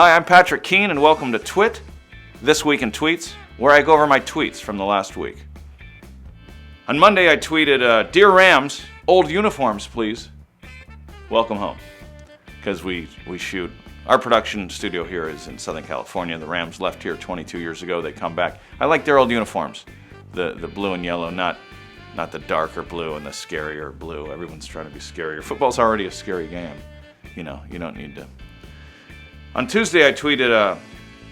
Hi, I'm Patrick Keane, and welcome to Twit, This Week in Tweets, where I go over my tweets from the last week. On Monday, I tweeted, Dear Rams, old uniforms, please. Welcome home. Because we shoot. Our production studio here is in Southern California. The Rams left here 22 years ago. They come back. I like their old uniforms. The blue and yellow, not the darker blue and the scarier blue. Everyone's trying to be scarier. Football's already a scary game. You know, you don't need to. On Tuesday, I tweeted,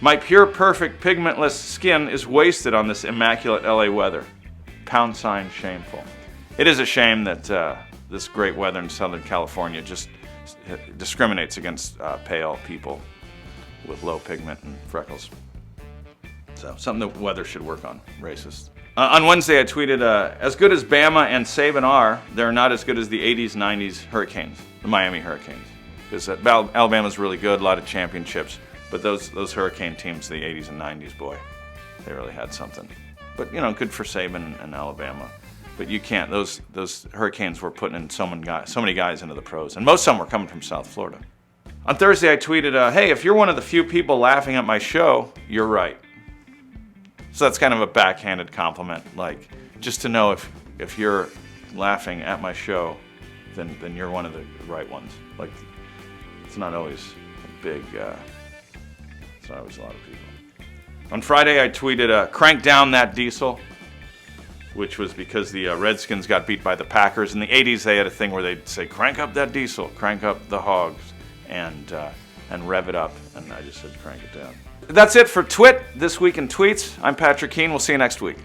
my pure, perfect, pigmentless skin is wasted on this immaculate LA weather. # shameful. It is a shame that this great weather in Southern California just discriminates against pale people with low pigment and freckles. So, something the weather should work on. Racist. On Wednesday, I tweeted, as good as Bama and Saban are, they're not as good as the 80s, 90s Hurricanes, the Miami Hurricanes. Because Alabama's really good, a lot of championships, but those Hurricane teams, the 80s and 90s, boy, they really had something. But, you know, good for Saban and Alabama. But you can't, those Hurricanes were putting in so many guys into the pros, and most of them were coming from South Florida. On Thursday, I tweeted, hey, if you're one of the few people laughing at my show, you're right. So that's kind of a backhanded compliment, like, just to know if you're laughing at my show, then you're one of the right ones. Like, it's not always a big, it's not always a lot of people. On Friday, I tweeted, crank down that diesel, which was because the Redskins got beat by the Packers. In the 80s, they had a thing where they'd say, crank up that diesel, crank up the hogs, and rev it up. And I just said, crank it down. That's it for Twit, This Week in Tweets. I'm Patrick Keane. We'll see you next week.